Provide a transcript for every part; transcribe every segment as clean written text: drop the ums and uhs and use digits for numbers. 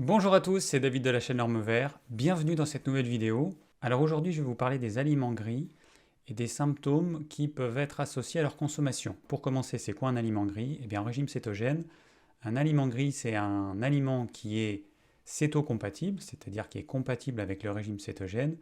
Bonjour à tous, c'est David de la chaîne L'Orme Vert. Bienvenue dans cette nouvelle vidéo. Alors aujourd'hui, je vais vous parler des aliments gris et des symptômes qui peuvent être associés à leur consommation. Pour commencer, c'est quoi un aliment gris? Eh bien, un régime cétogène. Un aliment gris, c'est un aliment qui est cétocompatible, c'est-à-dire qui est compatible avec le régime cétogène,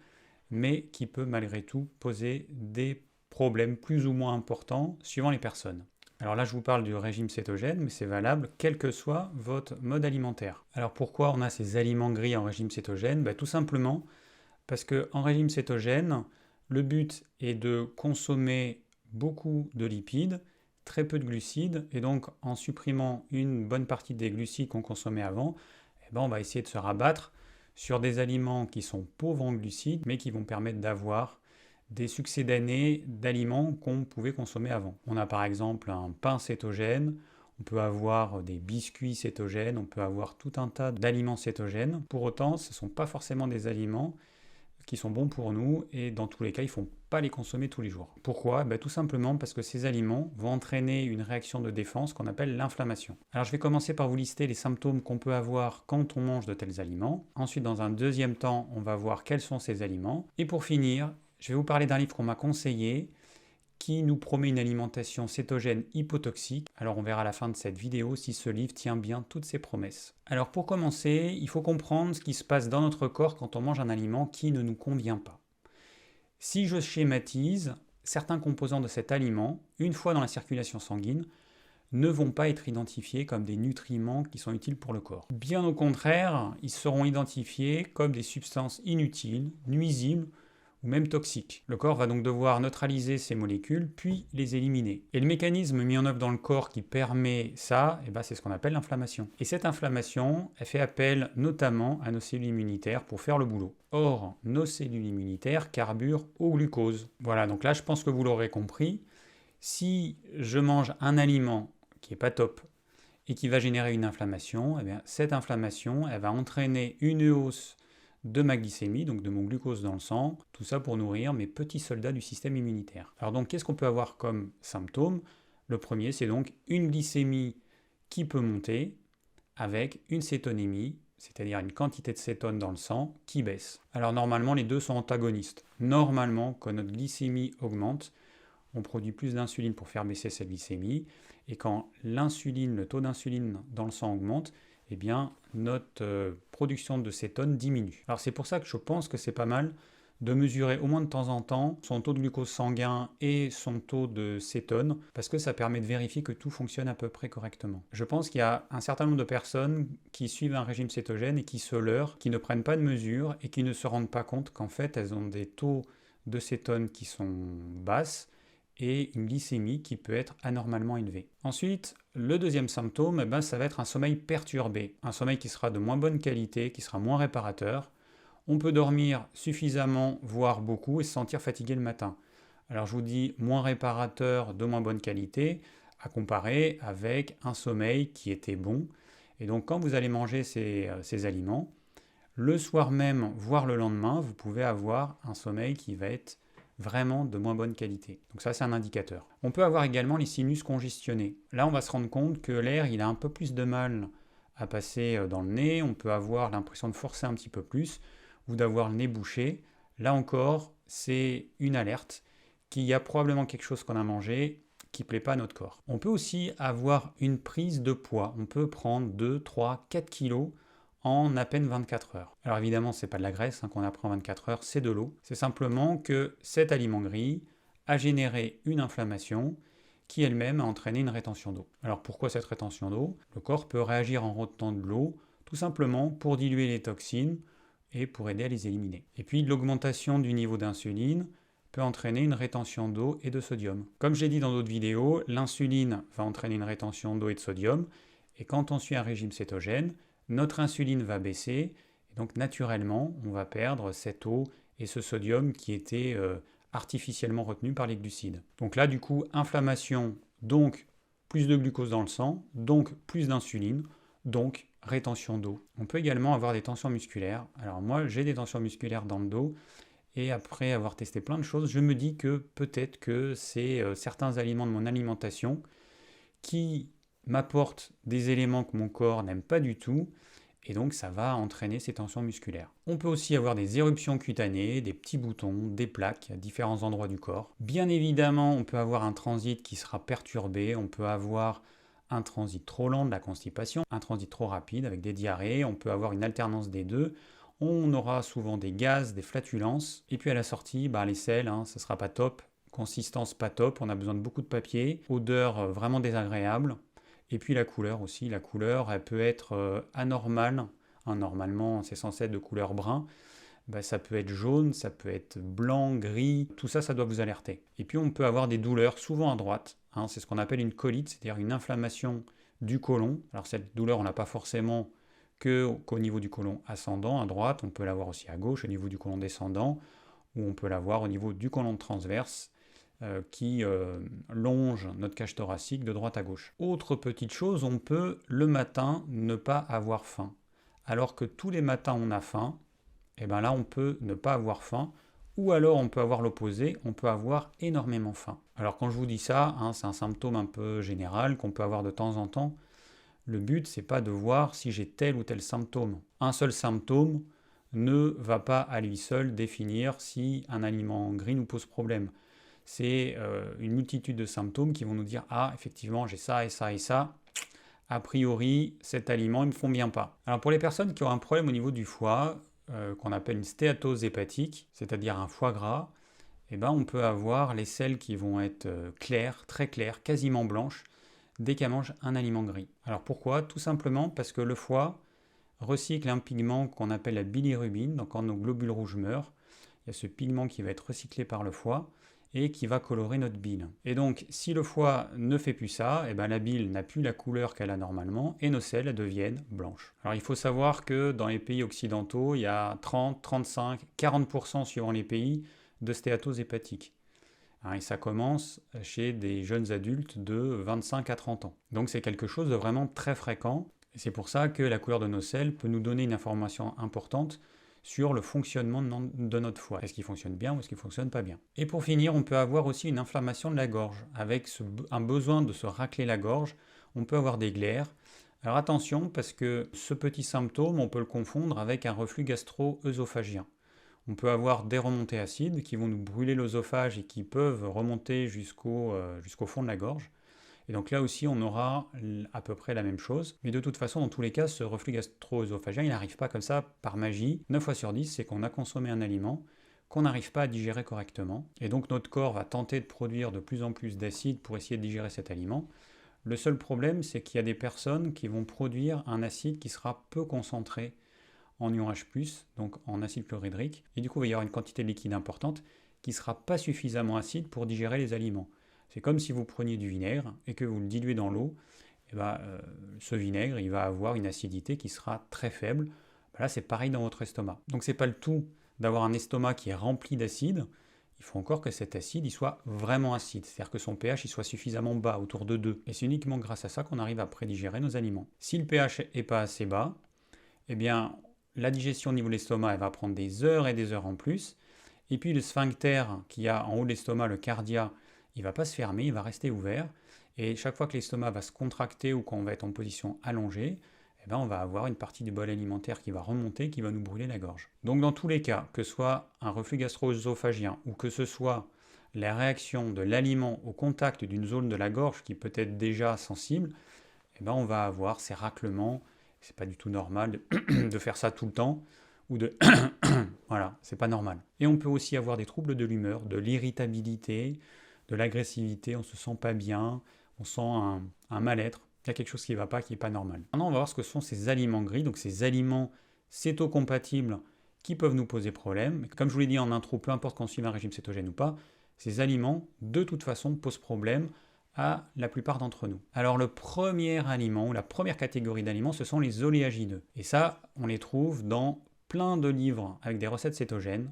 mais qui peut malgré tout poser des problèmes plus ou moins importants suivant les personnes. Alors là, je vous parle du régime cétogène, mais c'est valable quel que soit votre mode alimentaire. Alors pourquoi on a ces aliments gris en régime cétogène? Tout simplement parce qu'en régime cétogène, le but est de consommer beaucoup de lipides, très peu de glucides, et donc en supprimant une bonne partie des glucides qu'on consommait avant, on va essayer de se rabattre sur des aliments qui sont pauvres en glucides, mais qui vont permettre d'avoir des succès d'années d'aliments qu'on pouvait consommer avant. On a par exemple un pain cétogène, on peut avoir des biscuits cétogènes, on peut avoir tout un tas d'aliments cétogènes. Pour autant, ce ne sont pas forcément des aliments qui sont bons pour nous et dans tous les cas, il ne faut pas les consommer tous les jours. Pourquoi? Tout simplement parce que ces aliments vont entraîner une réaction de défense qu'on appelle l'inflammation. Alors je vais commencer par vous lister les symptômes qu'on peut avoir quand on mange de tels aliments. Ensuite, dans un deuxième temps, on va voir quels sont ces aliments. Et pour finir, je vais vous parler d'un livre qu'on m'a conseillé qui nous promet une alimentation cétogène hypotoxique. Alors on verra à la fin de cette vidéo si ce livre tient bien toutes ses promesses. Alors pour commencer, il faut comprendre ce qui se passe dans notre corps quand on mange un aliment qui ne nous convient pas. Si je schématise, certains composants de cet aliment, une fois dans la circulation sanguine, ne vont pas être identifiés comme des nutriments qui sont utiles pour le corps. Bien au contraire, ils seront identifiés comme des substances inutiles, nuisibles ou même toxiques. Le corps va donc devoir neutraliser ces molécules, puis les éliminer. Et le mécanisme mis en œuvre dans le corps qui permet ça, c'est ce qu'on appelle l'inflammation. Et cette inflammation, elle fait appel notamment à nos cellules immunitaires pour faire le boulot. Or, nos cellules immunitaires carburent au glucose. Voilà, donc là je pense que vous l'aurez compris. Si je mange un aliment qui n'est pas top et qui va générer une inflammation, cette inflammation, elle va entraîner une hausse de ma glycémie, donc de mon glucose dans le sang, tout ça pour nourrir mes petits soldats du système immunitaire. Alors donc qu'est-ce qu'on peut avoir comme symptômes? Le premier, c'est donc une glycémie qui peut monter avec une cétonémie, c'est-à-dire une quantité de cétone dans le sang qui baisse. Alors normalement, les deux sont antagonistes. Normalement, quand notre glycémie augmente, on produit plus d'insuline pour faire baisser cette glycémie, et quand l'insuline, le taux d'insuline dans le sang augmente, notre production de cétone diminue. Alors c'est pour ça que je pense que c'est pas mal de mesurer au moins de temps en temps son taux de glucose sanguin et son taux de cétone, parce que ça permet de vérifier que tout fonctionne à peu près correctement. Je pense qu'il y a un certain nombre de personnes qui suivent un régime cétogène et qui se leurrent, qui ne prennent pas de mesures et qui ne se rendent pas compte qu'en fait elles ont des taux de cétone qui sont basses et une glycémie qui peut être anormalement élevée. Ensuite, le deuxième symptôme, ça va être un sommeil perturbé, un sommeil qui sera de moins bonne qualité, qui sera moins réparateur. On peut dormir suffisamment, voire beaucoup, et se sentir fatigué le matin. Alors je vous dis moins réparateur, de moins bonne qualité, à comparer avec un sommeil qui était bon. Et donc quand vous allez manger ces aliments, le soir même, voire le lendemain, vous pouvez avoir un sommeil qui va être vraiment de moins bonne qualité. Donc ça, c'est un indicateur. On peut avoir également les sinus congestionnés. Là, on va se rendre compte que l'air, il a un peu plus de mal à passer dans le nez. On peut avoir l'impression de forcer un petit peu plus ou d'avoir le nez bouché. Là encore, c'est une alerte qu'il y a probablement quelque chose qu'on a mangé qui ne plaît pas à notre corps. On peut aussi avoir une prise de poids. On peut prendre 2, 3, 4 kilos en à peine 24 heures. Alors évidemment, ce n'est pas de la graisse qu'on apprend en 24 heures, c'est de l'eau. C'est simplement que cet aliment gris a généré une inflammation qui elle-même a entraîné une rétention d'eau. Alors pourquoi cette rétention d'eau? Le corps peut réagir en retenant de l'eau, tout simplement pour diluer les toxines et pour aider à les éliminer. Et puis l'augmentation du niveau d'insuline peut entraîner une rétention d'eau et de sodium. Comme j'ai dit dans d'autres vidéos, l'insuline va entraîner une rétention d'eau et de sodium, et quand on suit un régime cétogène, notre insuline va baisser, et donc naturellement, on va perdre cette eau et ce sodium qui étaient artificiellement retenus par les glucides. Donc là, du coup, inflammation, donc plus de glucose dans le sang, donc plus d'insuline, donc rétention d'eau. On peut également avoir des tensions musculaires. Alors moi, j'ai des tensions musculaires dans le dos, et après avoir testé plein de choses, je me dis que peut-être que c'est certains aliments de mon alimentation qui m'apportent des éléments que mon corps n'aime pas du tout et donc ça va entraîner ces tensions musculaires. On peut aussi avoir des éruptions cutanées, des petits boutons, des plaques à différents endroits du corps. Bien évidemment, on peut avoir un transit qui sera perturbé, on peut avoir un transit trop lent de la constipation, un transit trop rapide avec des diarrhées, on peut avoir une alternance des deux, on aura souvent des gaz, des flatulences, et puis à la sortie, les selles, ça sera pas top, consistance pas top, on a besoin de beaucoup de papier, odeur vraiment désagréable, et puis la couleur aussi, la couleur elle peut être anormale, normalement c'est censé être de couleur brun, ça peut être jaune, ça peut être blanc, gris, tout ça, ça doit vous alerter. Et puis on peut avoir des douleurs, souvent à droite, c'est ce qu'on appelle une colite, c'est-à-dire une inflammation du côlon. Alors cette douleur, on n'a pas forcément qu'au niveau du côlon ascendant, à droite, on peut l'avoir aussi à gauche, au niveau du côlon descendant, ou on peut l'avoir au niveau du côlon transverse, qui longe notre cage thoracique de droite à gauche. Autre petite chose, on peut le matin ne pas avoir faim. Alors que tous les matins on a faim, et bien là on peut ne pas avoir faim, ou alors on peut avoir l'opposé, on peut avoir énormément faim. Alors quand je vous dis ça, c'est un symptôme un peu général qu'on peut avoir de temps en temps. Le but, c'est pas de voir si j'ai tel ou tel symptôme. Un seul symptôme ne va pas à lui seul définir si un aliment gris nous pose problème. C'est une multitude de symptômes qui vont nous dire « Ah, effectivement, j'ai ça et ça et ça. A priori, cet aliment, il ne me convient pas. » Alors pour les personnes qui ont un problème au niveau du foie, qu'on appelle une stéatose hépatique, c'est-à-dire un foie gras, on peut avoir les selles qui vont être claires, très claires, quasiment blanches, dès qu'elles mangent un aliment gris. Alors pourquoi? Tout simplement parce que le foie recycle un pigment qu'on appelle la bilirubine, donc quand nos globules rouges meurent, il y a ce pigment qui va être recyclé par le foie et qui va colorer notre bile. Et donc si le foie ne fait plus ça, la bile n'a plus la couleur qu'elle a normalement et nos selles deviennent blanches. Alors il faut savoir que dans les pays occidentaux, il y a 30, 35, 40% suivant les pays de stéatose hépatique. Et ça commence chez des jeunes adultes de 25 à 30 ans. Donc c'est quelque chose de vraiment très fréquent. Et c'est pour ça que la couleur de nos selles peut nous donner une information importante sur le fonctionnement de notre foie. Est-ce qu'il fonctionne bien ou est-ce qu'il ne fonctionne pas bien? Et pour finir, on peut avoir aussi une inflammation de la gorge. Avec un besoin de se racler la gorge, on peut avoir des glaires. Alors attention, parce que ce petit symptôme, on peut le confondre avec un reflux gastro-œsophagien. On peut avoir des remontées acides qui vont nous brûler l'œsophage et qui peuvent remonter jusqu'au fond de la gorge. Et donc là aussi, on aura à peu près la même chose. Mais de toute façon, dans tous les cas, ce reflux gastro-œsophagien, il n'arrive pas comme ça par magie. 9 fois sur 10, c'est qu'on a consommé un aliment qu'on n'arrive pas à digérer correctement. Et donc notre corps va tenter de produire de plus en plus d'acide pour essayer de digérer cet aliment. Le seul problème, c'est qu'il y a des personnes qui vont produire un acide qui sera peu concentré en ion H+, donc en acide chlorhydrique. Et du coup, il va y avoir une quantité de liquide importante qui ne sera pas suffisamment acide pour digérer les aliments. C'est comme si vous preniez du vinaigre et que vous le diluez dans l'eau. Ce vinaigre, il va avoir une acidité qui sera très faible. Là, c'est pareil dans votre estomac. Donc, ce n'est pas le tout d'avoir un estomac qui est rempli d'acide. Il faut encore que cet acide il soit vraiment acide, c'est-à-dire que son pH il soit suffisamment bas, autour de 2. Et c'est uniquement grâce à ça qu'on arrive à prédigérer nos aliments. Si le pH n'est pas assez bas, la digestion au niveau de l'estomac elle va prendre des heures et des heures en plus. Et puis le sphincter qu'il y a en haut de l'estomac, le cardia, il ne va pas se fermer, il va rester ouvert. Et chaque fois que l'estomac va se contracter ou qu'on va être en position allongée, on va avoir une partie du bol alimentaire qui va remonter, qui va nous brûler la gorge. Donc dans tous les cas, que ce soit un reflux gastro-œsophagien ou que ce soit la réaction de l'aliment au contact d'une zone de la gorge qui peut être déjà sensible, on va avoir ces raclements. C'est pas du tout normal de faire ça tout le temps ou de voilà, c'est pas normal. Et on peut aussi avoir des troubles de l'humeur, de l'irritabilité, de l'agressivité, on se sent pas bien, on sent un mal-être. Il y a quelque chose qui ne va pas, qui n'est pas normal. Maintenant, on va voir ce que sont ces aliments gris, donc ces aliments cétocompatibles qui peuvent nous poser problème. Comme je vous l'ai dit en intro, peu importe qu'on suive un régime cétogène ou pas, ces aliments, de toute façon, posent problème à la plupart d'entre nous. Alors le premier aliment, ou la première catégorie d'aliments, ce sont les oléagineux. Et ça, on les trouve dans plein de livres avec des recettes cétogènes.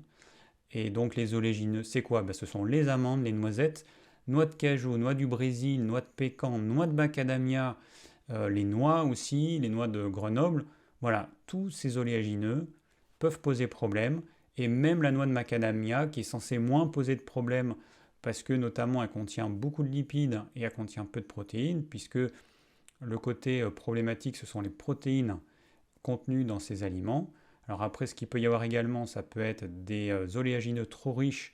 Et donc les oléagineux, c'est quoi? Ce sont les amandes, les noisettes, noix de cajou, noix du Brésil, noix de pécan, noix de macadamia, les noix aussi, les noix de Grenoble. Voilà, tous ces oléagineux peuvent poser problème. Et même la noix de macadamia, qui est censée moins poser de problème, parce que notamment elle contient beaucoup de lipides et elle contient peu de protéines, puisque le côté problématique, ce sont les protéines contenus dans ces aliments. Alors après, ce qu'il peut y avoir également, ça peut être des oléagineux trop riches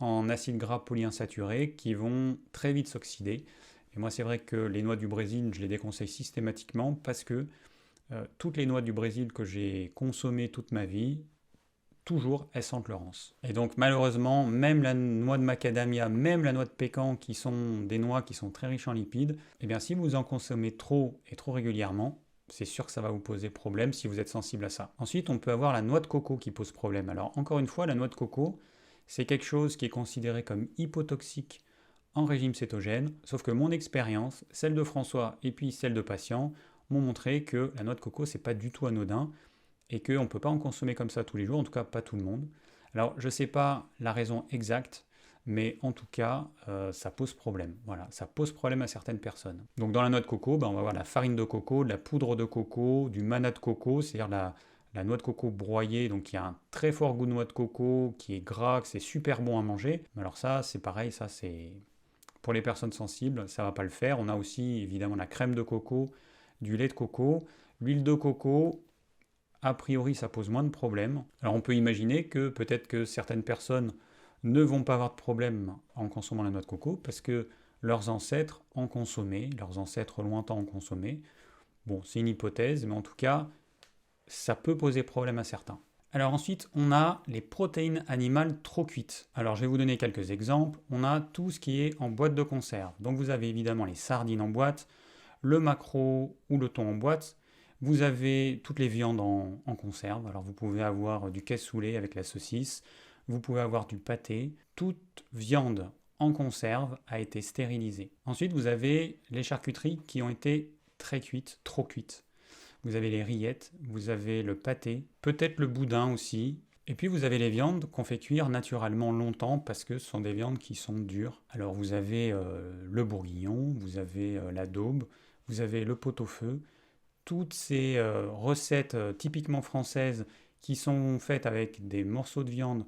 en acides gras polyinsaturés qui vont très vite s'oxyder. Et moi, c'est vrai que les noix du Brésil, je les déconseille systématiquement parce que toutes les noix du Brésil que j'ai consommées toute ma vie, toujours elles sentent le rance. Et donc malheureusement, même la noix de macadamia, même la noix de pécan, qui sont des noix qui sont très riches en lipides, eh bien si vous en consommez trop et trop régulièrement, c'est sûr que ça va vous poser problème si vous êtes sensible à ça. Ensuite, on peut avoir la noix de coco qui pose problème. Alors encore une fois, la noix de coco, c'est quelque chose qui est considéré comme hypotoxique en régime cétogène, sauf que mon expérience, celle de François et puis celle de patients, m'ont montré que la noix de coco, c'est pas du tout anodin et qu'on ne peut pas en consommer comme ça tous les jours, en tout cas pas tout le monde. Alors je ne sais pas la raison exacte, mais en tout cas, ça pose problème. Voilà, ça pose problème à certaines personnes. Donc dans la noix de coco, on va avoir la farine de coco, de la poudre de coco, du manna de coco, c'est-à-dire la noix de coco broyée, donc qui a un très fort goût de noix de coco, qui est gras, que c'est super bon à manger. Alors ça, c'est pareil, ça c'est pour les personnes sensibles, ça ne va pas le faire. On a aussi évidemment la crème de coco, du lait de coco, l'huile de coco. A priori, ça pose moins de problèmes. Alors on peut imaginer que peut-être que certaines personnes ne vont pas avoir de problème en consommant la noix de coco parce que leurs ancêtres en consommaient, leurs ancêtres lointains en consommaient. Bon, c'est une hypothèse, mais en tout cas, ça peut poser problème à certains. Alors ensuite, on a les protéines animales trop cuites. Alors je vais vous donner quelques exemples. On a tout ce qui est en boîte de conserve. Donc vous avez évidemment les sardines en boîte, le maquereau ou le thon en boîte. Vous avez toutes les viandes en conserve. Alors vous pouvez avoir du cassoulet avec la saucisse, vous pouvez avoir du pâté. Toute viande en conserve a été stérilisée. Ensuite, vous avez les charcuteries qui ont été très cuites, trop cuites. Vous avez les rillettes, vous avez le pâté, peut-être le boudin aussi. Et puis vous avez les viandes qu'on fait cuire naturellement longtemps parce que ce sont des viandes qui sont dures. Alors vous avez le bourguignon, vous avez la daube, vous avez le pot-au-feu. Toutes ces recettes typiquement françaises qui sont faites avec des morceaux de viande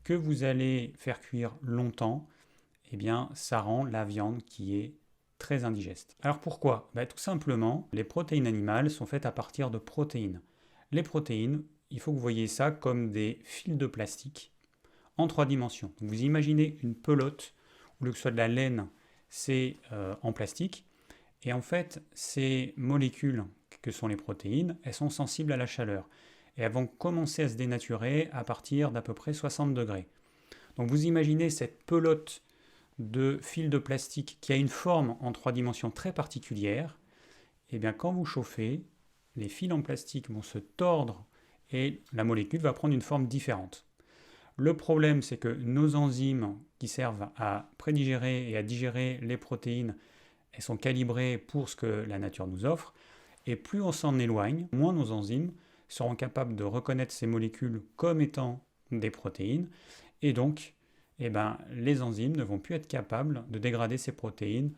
que vous allez faire cuire longtemps, eh bien ça rend la viande qui est très indigeste. Alors pourquoi? Tout simplement, les protéines animales sont faites à partir de protéines. Les protéines, il faut que vous voyez ça comme des fils de plastique en 3 dimensions. Donc vous imaginez une pelote, ou que ce soit de la laine, c'est en plastique. Et en fait, ces molécules que sont les protéines, elles sont sensibles à la chaleur. Et elles vont commencer à se dénaturer à partir d'à peu près 60 degrés. Donc vous imaginez cette pelote de fil de plastique qui a une forme en 3 dimensions très particulière. Et bien quand vous chauffez, les fils en plastique vont se tordre et la molécule va prendre une forme différente. Le problème, c'est que nos enzymes qui servent à prédigérer et à digérer les protéines, elles sont calibrées pour ce que la nature nous offre. Et plus on s'en éloigne, moins nos enzymes seront capables de reconnaître ces molécules comme étant des protéines. Et donc, les enzymes ne vont plus être capables de dégrader ces protéines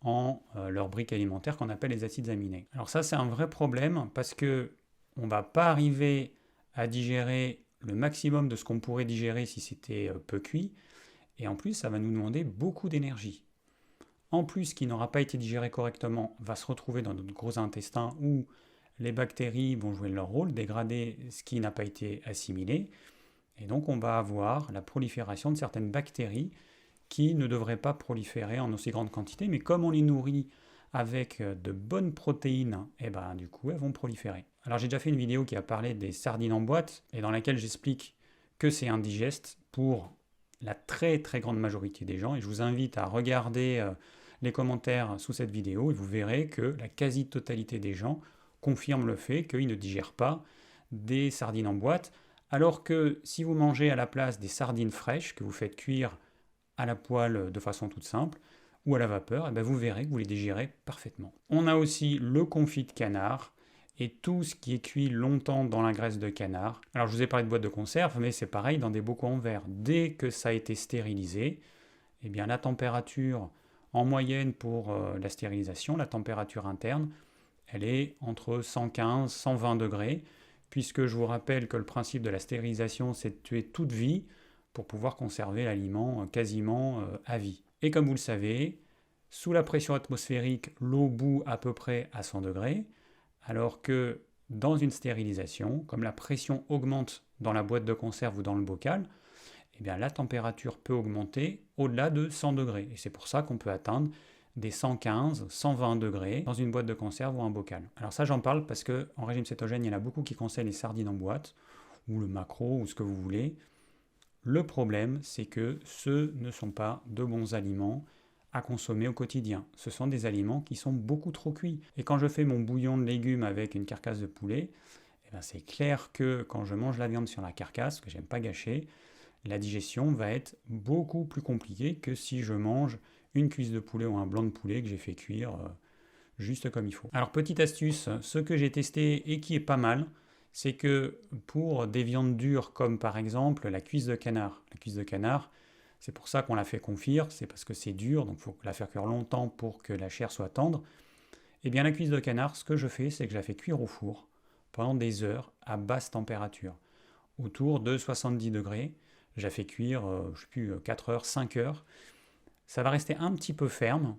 en leur brique alimentaire qu'on appelle les acides aminés. Alors ça, c'est un vrai problème parce que on ne va pas arriver à digérer le maximum de ce qu'on pourrait digérer si c'était peu cuit. Et en plus, ça va nous demander beaucoup d'énergie. En plus, ce qui n'aura pas été digéré correctement va se retrouver dans notre gros intestin où les bactéries vont jouer leur rôle, dégrader ce qui n'a pas été assimilé. Et donc, on va avoir la prolifération de certaines bactéries qui ne devraient pas proliférer en aussi grande quantité, mais comme on les nourrit avec de bonnes protéines, du coup, elles vont proliférer. Alors, j'ai déjà fait une vidéo qui a parlé des sardines en boîte et dans laquelle j'explique que c'est indigeste pour la très très grande majorité des gens. Et je vous invite à regarder les commentaires sous cette vidéo et vous verrez que la quasi-totalité des gens confirment le fait qu'ils ne digèrent pas des sardines en boîte, alors que si vous mangez à la place des sardines fraîches que vous faites cuire à la poêle de façon toute simple ou à la vapeur, vous verrez que vous les digérez parfaitement. On a aussi le confit de canard et tout ce qui est cuit longtemps dans la graisse de canard. Alors je vous ai parlé de boîtes de conserve, mais c'est pareil dans des bocaux en verre. Dès que ça a été stérilisé, la température en moyenne pour la stérilisation, la température interne, elle est entre 115 et 120 degrés, puisque je vous rappelle que le principe de la stérilisation, c'est de tuer toute vie pour pouvoir conserver l'aliment quasiment à vie. Et comme vous le savez, sous la pression atmosphérique, l'eau bout à peu près à 100 degrés, alors que dans une stérilisation, comme la pression augmente dans la boîte de conserve ou dans le bocal, eh bien, la température peut augmenter au-delà de 100 degrés. Et c'est pour ça qu'on peut atteindre des 115, 120 degrés dans une boîte de conserve ou un bocal. Alors ça, j'en parle parce qu'en régime cétogène, il y en a beaucoup qui conseillent les sardines en boîte, ou le maquereau, ou ce que vous voulez. Le problème, c'est que ce ne sont pas de bons aliments à consommer au quotidien. Ce sont des aliments qui sont beaucoup trop cuits. Et quand je fais mon bouillon de légumes avec une carcasse de poulet, eh bien c'est clair que quand je mange la viande sur la carcasse, que j'aime pas gâcher, la digestion va être beaucoup plus compliquée que si je mange une cuisse de poulet ou un blanc de poulet que j'ai fait cuire juste comme il faut. Alors petite astuce, ce que j'ai testé et qui est pas mal, c'est que pour des viandes dures comme par exemple la cuisse de canard, c'est pour ça qu'on la fait confire, c'est parce que c'est dur, donc il faut la faire cuire longtemps pour que la chair soit tendre. Et bien la cuisse de canard, ce que je fais, c'est que je la fais cuire au four pendant des heures à basse température, autour de 70 degrés. Je la fais cuire, 4 heures, 5 heures. Ça va rester un petit peu ferme,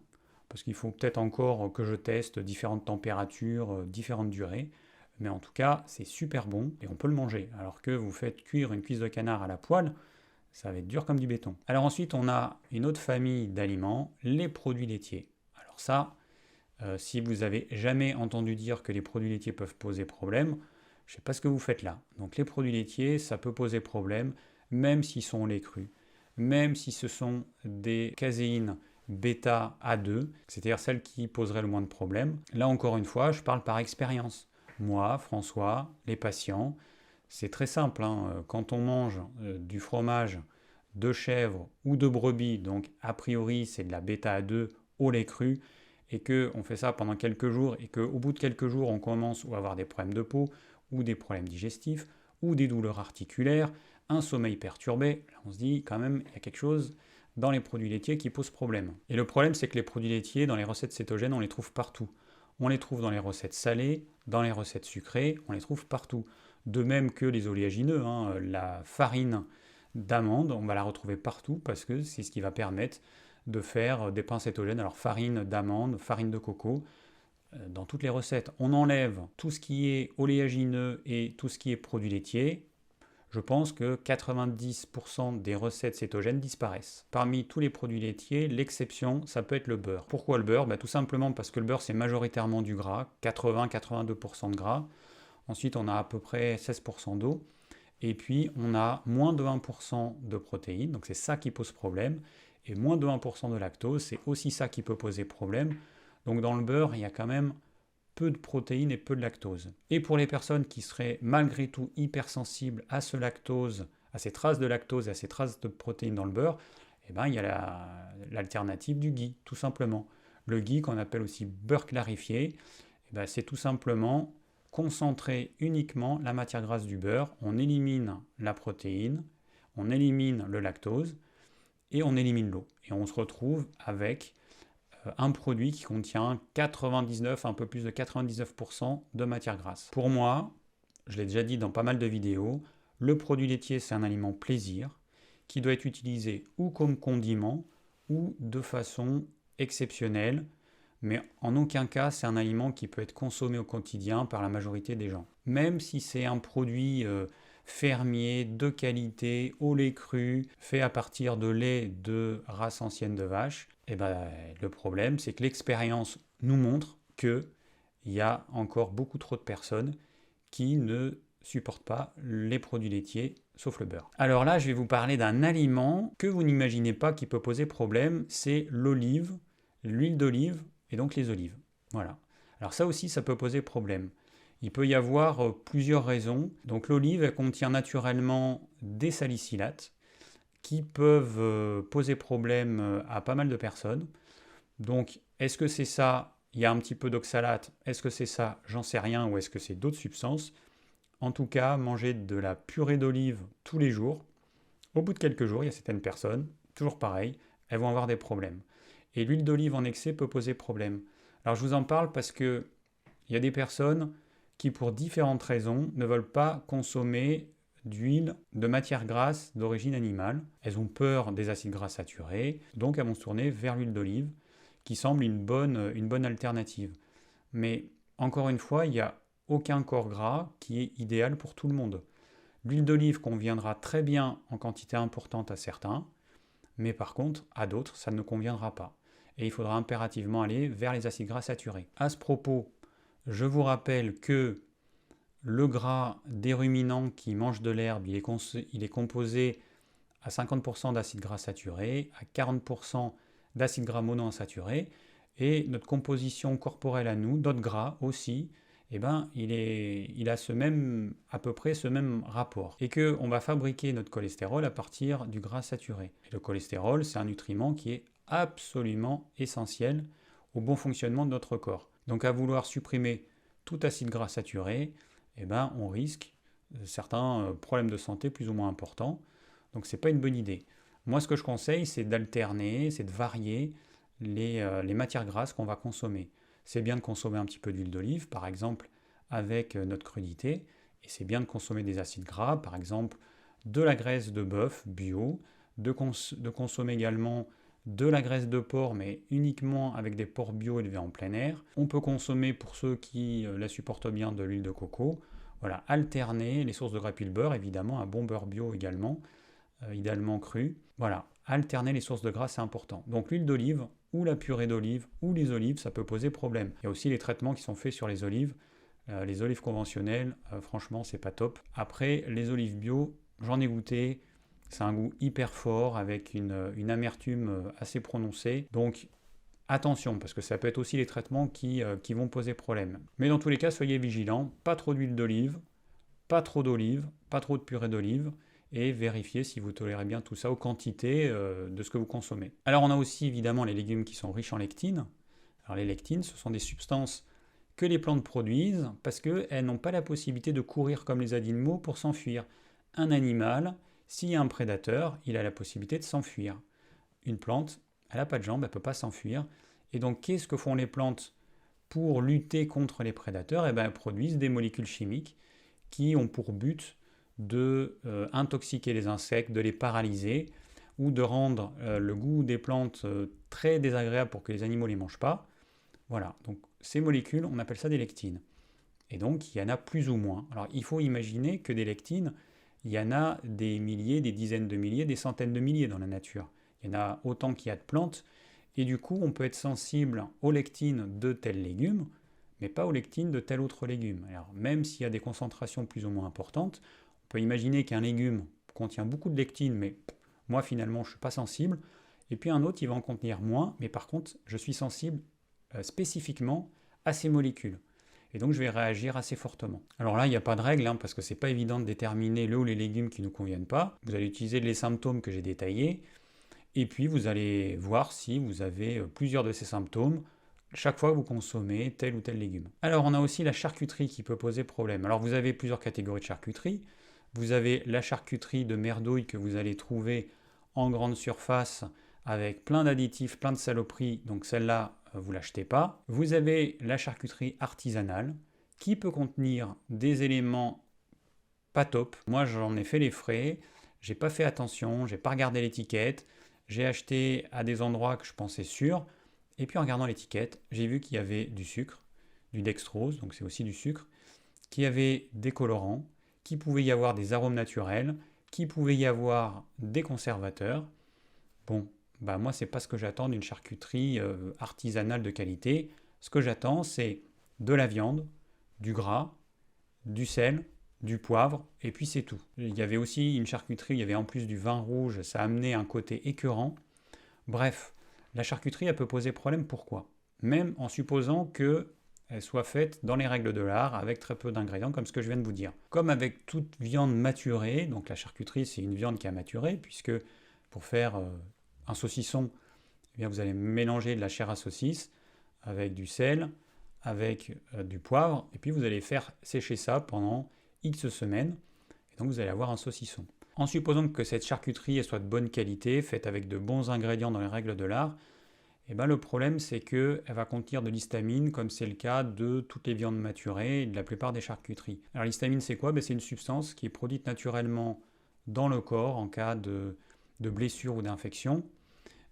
parce qu'il faut peut-être encore que je teste différentes températures, différentes durées. Mais en tout cas, c'est super bon et on peut le manger. Alors que vous faites cuire une cuisse de canard à la poêle, ça va être dur comme du béton. Alors ensuite, on a une autre famille d'aliments, les produits laitiers. Alors ça, si vous avez jamais entendu dire que les produits laitiers peuvent poser problème, je ne sais pas ce que vous faites là. Donc les produits laitiers, ça peut poser problème, même s'ils sont au lait cru, même si ce sont des caséines bêta A2, c'est-à-dire celles qui poseraient le moins de problèmes. Là encore une fois, je parle par expérience. Moi, François, les patients, c'est très simple, hein. Quand on mange du fromage de chèvre ou de brebis, donc a priori c'est de la bêta A2 au lait cru, et qu'on fait ça pendant quelques jours, et qu'au bout de quelques jours on commence à avoir des problèmes de peau, ou des problèmes digestifs, ou des douleurs articulaires, un sommeil perturbé, là on se dit quand même il y a quelque chose dans les produits laitiers qui pose problème. Et le problème c'est que les produits laitiers dans les recettes cétogènes on les trouve partout. On les trouve dans les recettes salées, dans les recettes sucrées, on les trouve partout. De même que les oléagineux, hein, la farine d'amande, on va la retrouver partout parce que c'est ce qui va permettre de faire des pains cétogènes. Alors farine d'amande, farine de coco, dans toutes les recettes. On enlève tout ce qui est oléagineux et tout ce qui est produits laitiers. Je pense que 90% des recettes cétogènes disparaissent. Parmi tous les produits laitiers, l'exception, ça peut être le beurre. Pourquoi le beurre ? Tout simplement parce que le beurre, c'est majoritairement du gras, 80-82% de gras. Ensuite, on a à peu près 16% d'eau. Et puis, on a moins de 1% de protéines. Donc, c'est ça qui pose problème. Et moins de 1% de lactose, c'est aussi ça qui peut poser problème. Donc, dans le beurre, il y a quand même peu de protéines et peu de lactose. Et pour les personnes qui seraient malgré tout hypersensibles à ce lactose, à ces traces de lactose et à ces traces de protéines dans le beurre, eh ben, il y a l'alternative du ghee, tout simplement. Le ghee, qu'on appelle aussi beurre clarifié, eh ben, c'est tout simplement concentrer uniquement la matière grasse du beurre. On élimine la protéine, on élimine le lactose et on élimine l'eau. Et on se retrouve avec un produit qui contient 99, un peu plus de 99% de matière grasse. Pour moi, je l'ai déjà dit dans pas mal de vidéos, le produit laitier c'est un aliment plaisir qui doit être utilisé ou comme condiment ou de façon exceptionnelle, mais en aucun cas c'est un aliment qui peut être consommé au quotidien par la majorité des gens. Même si c'est un produit fermier, de qualité, au lait cru, fait à partir de lait de race ancienne de vache, et le problème c'est que l'expérience nous montre qu'il y a encore beaucoup trop de personnes qui ne supportent pas les produits laitiers, sauf le beurre. Alors là, je vais vous parler d'un aliment que vous n'imaginez pas qui peut poser problème, c'est l'olive, l'huile d'olive et donc les olives. Voilà. Alors ça aussi, ça peut poser problème. Il peut y avoir plusieurs raisons. Donc l'olive, elle contient naturellement des salicylates qui peuvent poser problème à pas mal de personnes. Donc, est-ce que c'est ça ? Il y a un petit peu d'oxalate. Est-ce que c'est ça ? J'en sais rien. Ou est-ce que c'est d'autres substances ? En tout cas, manger de la purée d'olive tous les jours, au bout de quelques jours, il y a certaines personnes, toujours pareil, elles vont avoir des problèmes. Et l'huile d'olive en excès peut poser problème. Alors, je vous en parle parce que il y a des personnes qui, pour différentes raisons, ne veulent pas consommer d'huile, de matière grasse d'origine animale. Elles ont peur des acides gras saturés, donc elles vont se tourner vers l'huile d'olive, qui semble une bonne alternative. Mais encore une fois, il y a aucun corps gras qui est idéal pour tout le monde. L'huile d'olive conviendra très bien en quantité importante à certains, mais par contre, à d'autres, ça ne conviendra pas. Et il faudra impérativement aller vers les acides gras saturés. À ce propos, je vous rappelle que le gras des ruminants qui mangent de l'herbe, il est composé à 50% d'acides gras saturés, à 40% d'acides gras monoinsaturés, et notre composition corporelle à nous, notre gras aussi, eh ben, il a à peu près ce même rapport. Et qu'on va fabriquer notre cholestérol à partir du gras saturé. Et le cholestérol, c'est un nutriment qui est absolument essentiel au bon fonctionnement de notre corps. Donc à vouloir supprimer tout acide gras saturé, eh ben, on risque certains problèmes de santé plus ou moins importants. Donc ce n'est pas une bonne idée. Moi, ce que je conseille, c'est d'alterner, c'est de varier les matières grasses qu'on va consommer. C'est bien de consommer un petit peu d'huile d'olive, par exemple, avec notre crudité. Et c'est bien de consommer des acides gras, par exemple, de la graisse de bœuf bio, de consommer également de la graisse de porc, mais uniquement avec des porcs bio élevés en plein air. On peut consommer, pour ceux qui la supportent bien, de l'huile de coco. Voilà, alterner les sources de gras puis le beurre, évidemment, un bon beurre bio également, idéalement cru. Voilà, alterner les sources de gras, c'est important. Donc l'huile d'olive, ou la purée d'olive, ou les olives, ça peut poser problème. Il y a aussi les traitements qui sont faits sur les olives. Les olives conventionnelles, franchement, c'est pas top. Après, les olives bio, j'en ai goûté. C'est un goût hyper fort, avec une amertume assez prononcée. Donc, attention, parce que ça peut être aussi les traitements qui vont poser problème. Mais dans tous les cas, soyez vigilants. Pas trop d'huile d'olive, pas trop d'olive, pas trop de purée d'olive, et vérifiez si vous tolérez bien tout ça aux quantités de ce que vous consommez. Alors on a aussi évidemment les légumes qui sont riches en lectines. Alors les lectines, ce sont des substances que les plantes produisent parce qu'elles n'ont pas la possibilité de courir comme les animaux pour s'enfuir. Un animal, s'il y a un prédateur, il a la possibilité de s'enfuir. Une plante, elle n'a pas de jambes, elle ne peut pas s'enfuir. Et donc qu'est-ce que font les plantes pour lutter contre les prédateurs? Eh bien, elles produisent des molécules chimiques qui ont pour but de intoxiquer les insectes, de les paralyser ou de rendre le goût des plantes très désagréable pour que les animaux ne les mangent pas. Voilà, donc ces molécules, on appelle ça des lectines. Et donc il y en a plus ou moins. Alors il faut imaginer que des lectines, il y en a des milliers, des dizaines de milliers, des centaines de milliers dans la nature. Il y en a autant qu'il y a de plantes. Et du coup, on peut être sensible aux lectines de tels légumes, mais pas aux lectines de tel autre légume. Alors même s'il y a des concentrations plus ou moins importantes, on peut imaginer qu'un légume contient beaucoup de lectines, mais moi finalement je ne suis pas sensible. Et puis un autre, il va en contenir moins, mais par contre je suis sensible spécifiquement à ces molécules. Et donc je vais réagir assez fortement. Alors là, il n'y a pas de règle, parce que c'est pas évident de déterminer le ou les légumes qui ne nous conviennent pas. Vous allez utiliser les symptômes que j'ai détaillés, et puis vous allez voir si vous avez plusieurs de ces symptômes chaque fois que vous consommez tel ou tel légume. Alors on a aussi la charcuterie qui peut poser problème. Alors vous avez plusieurs catégories de charcuterie. Vous avez la charcuterie de merdouille que vous allez trouver en grande surface avec plein d'additifs, plein de saloperies, donc celle-là, vous ne l'achetez pas. Vous avez la charcuterie artisanale qui peut contenir des éléments pas top. Moi, j'en ai fait les frais, j'ai pas fait attention, j'ai pas regardé l'étiquette, j'ai acheté à des endroits que je pensais sûrs, et puis en regardant l'étiquette, j'ai vu qu'il y avait du sucre, du dextrose, donc c'est aussi du sucre, qu'il y avait des colorants, qu'il pouvait y avoir des arômes naturels, qu'il pouvait y avoir des conservateurs. Bon, bah moi, c'est pas ce que j'attends d'une charcuterie artisanale de qualité. Ce que j'attends, c'est de la viande, du gras, du sel, du poivre, et puis c'est tout. Il y avait aussi une charcuterie, il y avait en plus du vin rouge, ça amenait un côté écœurant. Bref, la charcuterie, elle peut poser problème. Pourquoi? Même en supposant qu'elle soit faite dans les règles de l'art, avec très peu d'ingrédients, comme ce que je viens de vous dire. Comme avec toute viande maturée, donc la charcuterie, c'est une viande qui a maturé, puisque pour faire un saucisson, eh bien, vous allez mélanger de la chair à saucisse avec du sel, avec du poivre, et puis vous allez faire sécher ça pendant X semaines, et donc vous allez avoir un saucisson. En supposant que cette charcuterie soit de bonne qualité, faite avec de bons ingrédients dans les règles de l'art, eh ben le problème c'est qu'elle va contenir de l'histamine, comme c'est le cas de toutes les viandes maturées et de la plupart des charcuteries. Alors l'histamine c'est quoi? C'est une substance qui est produite naturellement dans le corps en cas de blessure ou d'infection,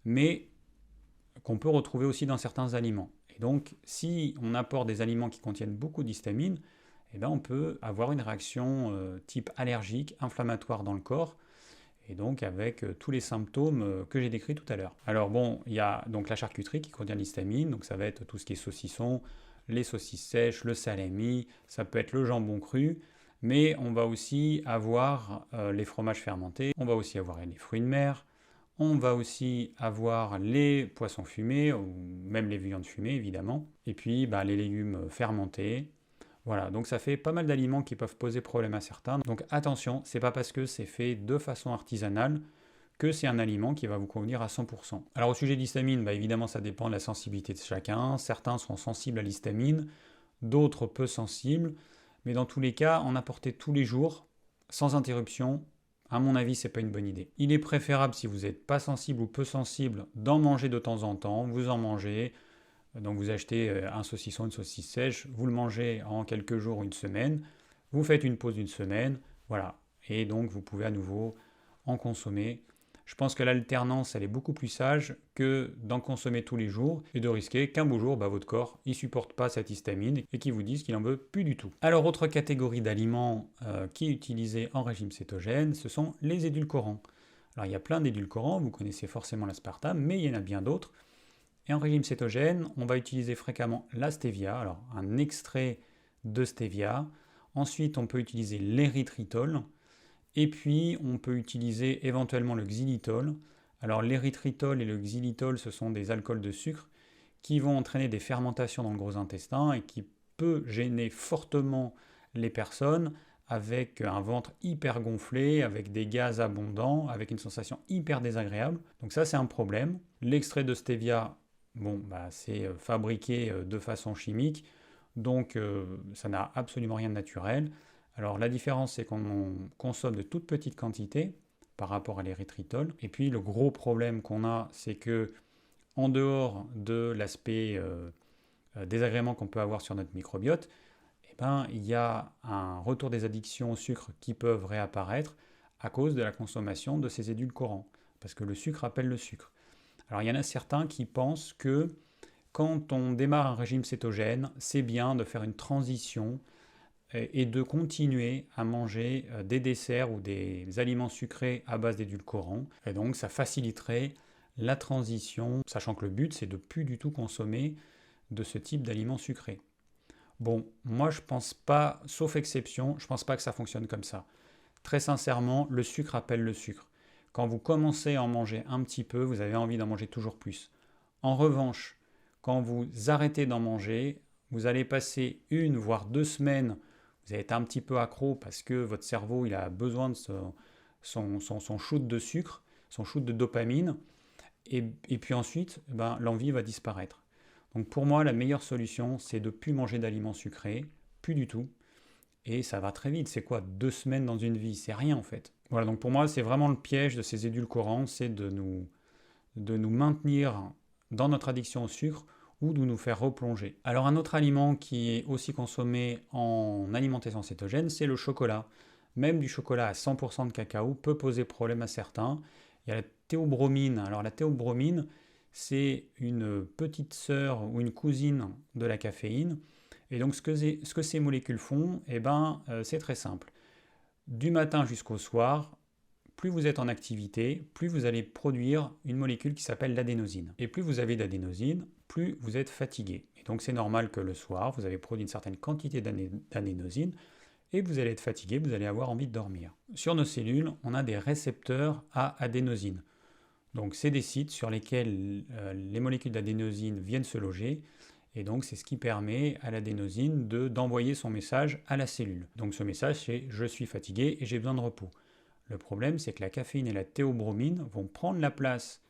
mais qu'on peut retrouver aussi dans certains aliments. Et donc si on apporte des aliments qui contiennent beaucoup d'histamine, eh ben, on peut avoir une réaction type allergique, inflammatoire dans le corps, et donc avec tous les symptômes que j'ai décrits tout à l'heure. Alors bon, il y a donc la charcuterie qui contient l'histamine, donc ça va être tout ce qui est saucisson, les saucisses sèches, le salami, ça peut être le jambon cru, mais on va aussi avoir les fromages fermentés, on va aussi avoir les fruits de mer, on va aussi avoir les poissons fumés, ou même les viandes fumées évidemment, et puis les légumes fermentés. Voilà, donc ça fait pas mal d'aliments qui peuvent poser problème à certains. Donc attention, c'est pas parce que c'est fait de façon artisanale que c'est un aliment qui va vous convenir à 100%. Alors au sujet de l'histamine, évidemment ça dépend de la sensibilité de chacun. Certains sont sensibles à l'histamine, d'autres peu sensibles. Mais dans tous les cas, en apporter tous les jours, sans interruption, à mon avis, c'est pas une bonne idée. Il est préférable, si vous n'êtes pas sensible ou peu sensible, d'en manger de temps en temps. Vous en mangez, donc vous achetez un saucisson, une saucisse sèche, vous le mangez en quelques jours ou une semaine, vous faites une pause d'une semaine, voilà. Et donc vous pouvez à nouveau en consommer. Je pense que l'alternance, elle est beaucoup plus sage que d'en consommer tous les jours et de risquer qu'un beau jour, votre corps ne supporte pas cette histamine et qu'il vous dise qu'il n'en veut plus du tout. Alors, autre catégorie d'aliments qui est utilisée en régime cétogène, ce sont les édulcorants. Alors, il y a plein d'édulcorants, vous connaissez forcément l'aspartame, mais il y en a bien d'autres. Et en régime cétogène, on va utiliser fréquemment la stevia, alors un extrait de stevia. Ensuite, on peut utiliser l'érythritol. Et puis, on peut utiliser éventuellement le xylitol. Alors, l'érythritol et le xylitol, ce sont des alcools de sucre qui vont entraîner des fermentations dans le gros intestin et qui peut gêner fortement les personnes avec un ventre hyper gonflé, avec des gaz abondants, avec une sensation hyper désagréable. Donc ça, c'est un problème. L'extrait de stevia, c'est fabriqué de façon chimique, donc ça n'a absolument rien de naturel. Alors la différence, c'est qu'on consomme de toutes petites quantités par rapport à l'érythritol. Et puis le gros problème qu'on a, c'est que en dehors de l'aspect désagrément qu'on peut avoir sur notre microbiote, il y a un retour des addictions au sucre qui peuvent réapparaître à cause de la consommation de ces édulcorants, parce que le sucre appelle le sucre. Alors il y en a certains qui pensent que quand on démarre un régime cétogène, c'est bien de faire une transition et de continuer à manger des desserts ou des aliments sucrés à base d'édulcorants. Et donc ça faciliterait la transition, sachant que le but c'est de plus du tout consommer de ce type d'aliments sucrés. Bon, moi je pense pas, sauf exception, je pense pas que ça fonctionne comme ça. Très sincèrement, le sucre appelle le sucre. Quand vous commencez à en manger un petit peu, vous avez envie d'en manger toujours plus. En revanche, quand vous arrêtez d'en manger, vous allez passer 1 voire 2 semaines, vous allez être un petit peu accro parce que votre cerveau il a besoin de son shoot de sucre, son shoot de dopamine, et puis ensuite, l'envie va disparaître. Donc pour moi, la meilleure solution, c'est de ne plus manger d'aliments sucrés, plus du tout, et ça va très vite. C'est quoi 2 semaines dans une vie? C'est rien en fait. Voilà, donc pour moi, c'est vraiment le piège de ces édulcorants, c'est de nous maintenir dans notre addiction au sucre ou de nous faire replonger. Alors un autre aliment qui est aussi consommé en alimentation cétogène, c'est le chocolat. Même du chocolat à 100% de cacao peut poser problème à certains. Il y a la théobromine. Alors la théobromine, c'est une petite sœur ou une cousine de la caféine. Et donc ce que ces molécules font, c'est très simple. Du matin jusqu'au soir, plus vous êtes en activité, plus vous allez produire une molécule qui s'appelle l'adénosine. Et plus vous avez d'adénosine, plus vous êtes fatigué. Et donc c'est normal que le soir, vous avez produit une certaine quantité d'adénosine et vous allez être fatigué, vous allez avoir envie de dormir. Sur nos cellules, on a des récepteurs à adénosine. Donc c'est des sites sur lesquels les molécules d'adénosine viennent se loger. Et donc c'est ce qui permet à l'adénosine d'envoyer son message à la cellule. Donc ce message c'est « je suis fatigué et j'ai besoin de repos ». Le problème, c'est que la caféine et la théobromine vont prendre la place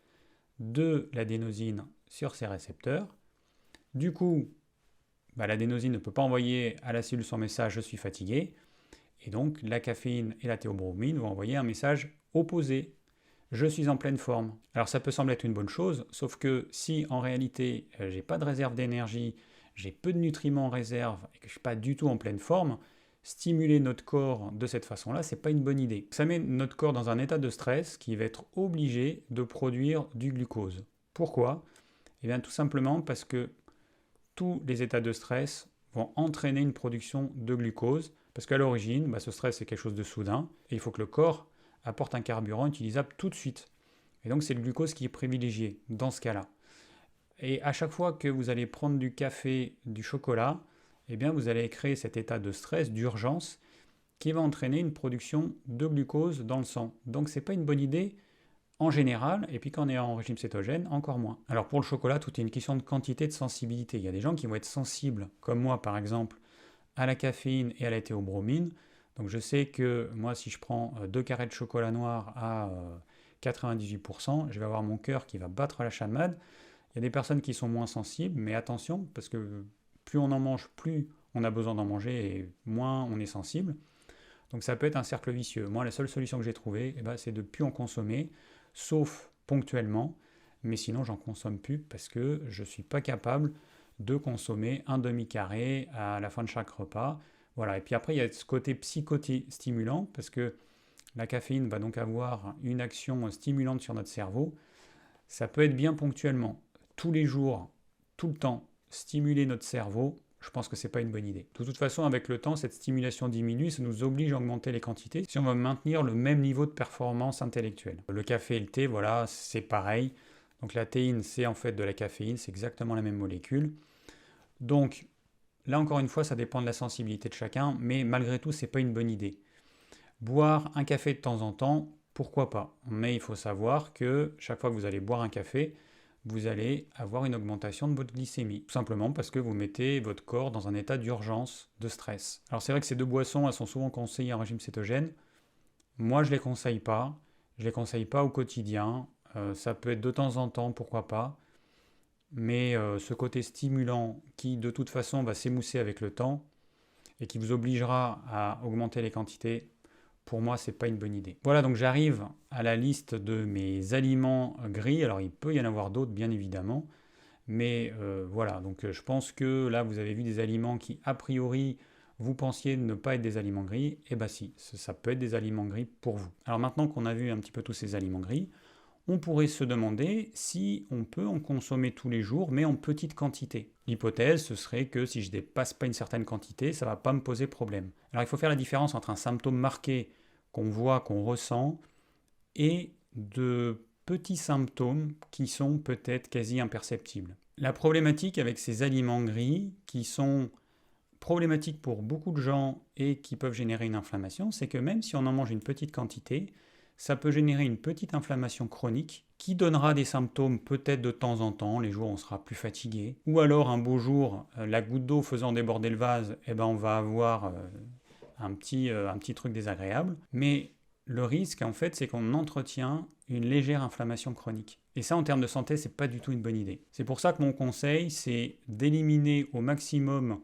de l'adénosine sur ces récepteurs. Du coup, l'adénosine ne peut pas envoyer à la cellule son message « je suis fatigué ». Et donc, la caféine et la théobromine vont envoyer un message opposé « je suis en pleine forme ». Alors ça peut sembler être une bonne chose, sauf que si en réalité, j'ai pas de réserve d'énergie, j'ai peu de nutriments en réserve et que je ne suis pas du tout en pleine forme, stimuler notre corps de cette façon-là, c'est pas une bonne idée. Ça met notre corps dans un état de stress qui va être obligé de produire du glucose. Pourquoi ? Tout simplement parce que tous les états de stress vont entraîner une production de glucose, parce qu'à l'origine, ce stress c'est quelque chose de soudain, et il faut que le corps apporte un carburant utilisable tout de suite. Et donc c'est le glucose qui est privilégié dans ce cas-là. Et à chaque fois que vous allez prendre du café, du chocolat, eh bien vous allez créer cet état de stress, d'urgence, qui va entraîner une production de glucose dans le sang. Donc c'est pas une bonne idée en général, et puis quand on est en régime cétogène, encore moins. Alors pour le chocolat, tout est une question de quantité, de sensibilité. Il y a des gens qui vont être sensibles, comme moi par exemple, à la caféine et à la théobromine. Donc je sais que moi, si je prends 2 carrés de chocolat noir à 98%, je vais avoir mon cœur qui va battre la chamade. Il y a des personnes qui sont moins sensibles, mais attention, parce que plus on en mange, plus on a besoin d'en manger et moins on est sensible. Donc ça peut être un cercle vicieux. Moi, la seule solution que j'ai trouvée, c'est de ne plus en consommer, sauf ponctuellement, mais sinon j'en consomme plus parce que je ne suis pas capable de consommer un demi-carré à la fin de chaque repas. Voilà. Et puis après, il y a ce côté psychostimulant, parce que la caféine va donc avoir une action stimulante sur notre cerveau. Ça peut être bien ponctuellement. Tous les jours, tout le temps, stimuler notre cerveau, je pense que ce n'est pas une bonne idée. De toute façon, avec le temps, cette stimulation diminue, ça nous oblige à augmenter les quantités si on veut maintenir le même niveau de performance intellectuelle. Le café et le thé, voilà, c'est pareil. Donc la théine, c'est en fait de la caféine, c'est exactement la même molécule. Donc là, encore une fois, ça dépend de la sensibilité de chacun, mais malgré tout, ce n'est pas une bonne idée. Boire un café de temps en temps, pourquoi pas? Mais il faut savoir que chaque fois que vous allez boire un café, vous allez avoir une augmentation de votre glycémie. Tout simplement parce que vous mettez votre corps dans un état d'urgence, de stress. Alors c'est vrai que ces deux boissons, elles sont souvent conseillées en régime cétogène. Moi, je ne les conseille pas. Je ne les conseille pas au quotidien. Ça peut être de temps en temps, pourquoi pas. Mais ce côté stimulant qui, de toute façon, va s'émousser avec le temps et qui vous obligera à augmenter les quantités, pour moi, c'est pas une bonne idée. Voilà, donc j'arrive à la liste de mes aliments gris. Alors, il peut y en avoir d'autres, bien évidemment. Mais voilà, donc je pense que là, vous avez vu des aliments qui, a priori, vous pensiez ne pas être des aliments gris. Eh bien si, ça peut être des aliments gris pour vous. Alors maintenant qu'on a vu un petit peu tous ces aliments gris, on pourrait se demander si on peut en consommer tous les jours, mais en petite quantité. L'hypothèse, ce serait que si je ne dépasse pas une certaine quantité, ça ne va pas me poser problème. Alors il faut faire la différence entre un symptôme marqué qu'on voit, qu'on ressent, et de petits symptômes qui sont peut-être quasi imperceptibles. La problématique avec ces aliments gris, qui sont problématiques pour beaucoup de gens et qui peuvent générer une inflammation, c'est que même si on en mange une petite quantité, ça peut générer une petite inflammation chronique qui donnera des symptômes peut-être de temps en temps, les jours où on sera plus fatigué, ou alors un beau jour, la goutte d'eau faisant déborder le vase, on va avoir un petit truc désagréable. Mais le risque, en fait, c'est qu'on entretient une légère inflammation chronique. Et ça, en termes de santé, c'est pas du tout une bonne idée. C'est pour ça que mon conseil, c'est d'éliminer au maximum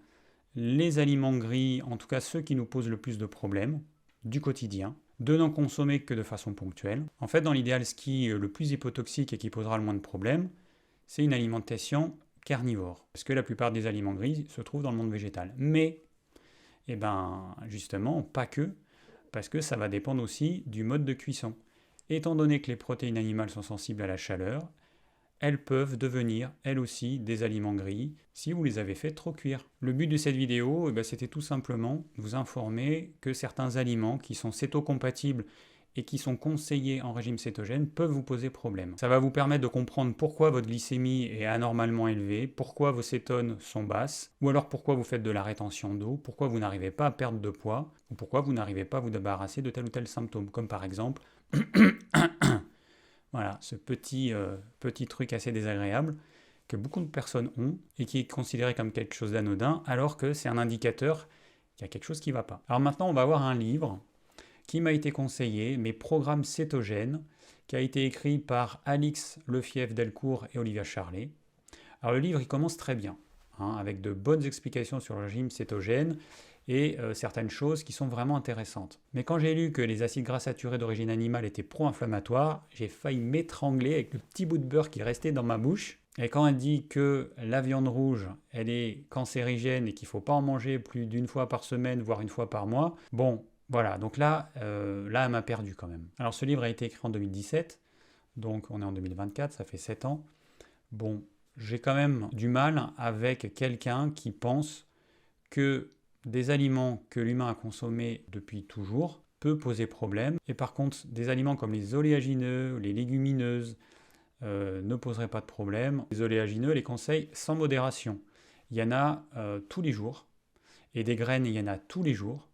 les aliments gris, en tout cas ceux qui nous posent le plus de problèmes du quotidien, de n'en consommer que de façon ponctuelle. En fait, dans l'idéal, ce qui est le plus hypotoxique et qui posera le moins de problèmes, c'est une alimentation carnivore. Parce que la plupart des aliments gris se trouvent dans le monde végétal. Mais, justement, pas que, parce que ça va dépendre aussi du mode de cuisson. Étant donné que les protéines animales sont sensibles à la chaleur, elles peuvent devenir, elles aussi, des aliments gris si vous les avez fait trop cuire. Le but de cette vidéo, c'était tout simplement de vous informer que certains aliments qui sont cétocompatibles et qui sont conseillés en régime cétogène peuvent vous poser problème. Ça va vous permettre de comprendre pourquoi votre glycémie est anormalement élevée, pourquoi vos cétones sont basses, ou alors pourquoi vous faites de la rétention d'eau, pourquoi vous n'arrivez pas à perdre de poids, ou pourquoi vous n'arrivez pas à vous débarrasser de tel ou tel symptôme, comme par exemple voilà, ce petit truc assez désagréable que beaucoup de personnes ont et qui est considéré comme quelque chose d'anodin, alors que c'est un indicateur qu'il y a quelque chose qui ne va pas. Alors maintenant, on va voir un livre qui m'a été conseillé, Mes programmes cétogènes, qui a été écrit par Alix Lefièvre-Delcourt et Olivia Charlet. Alors le livre, il commence très bien, avec de bonnes explications sur le régime cétogène et certaines choses qui sont vraiment intéressantes. Mais quand j'ai lu que les acides gras saturés d'origine animale étaient pro-inflammatoires, j'ai failli m'étrangler avec le petit bout de beurre qui restait dans ma bouche. Et quand elle dit que la viande rouge, elle est cancérigène et qu'il ne faut pas en manger plus d'une fois par semaine, voire une fois par mois, bon, voilà, donc là, elle m'a perdu quand même. Alors ce livre a été écrit en 2017, donc on est en 2024, ça fait 7 ans. Bon, j'ai quand même du mal avec quelqu'un qui pense que des aliments que l'humain a consommés depuis toujours peut poser problème. Et par contre, des aliments comme les oléagineux, les légumineuses ne poseraient pas de problème. Les oléagineux, les conseils sans modération. Il y en a tous les jours. Et des graines, il y en a tous les jours.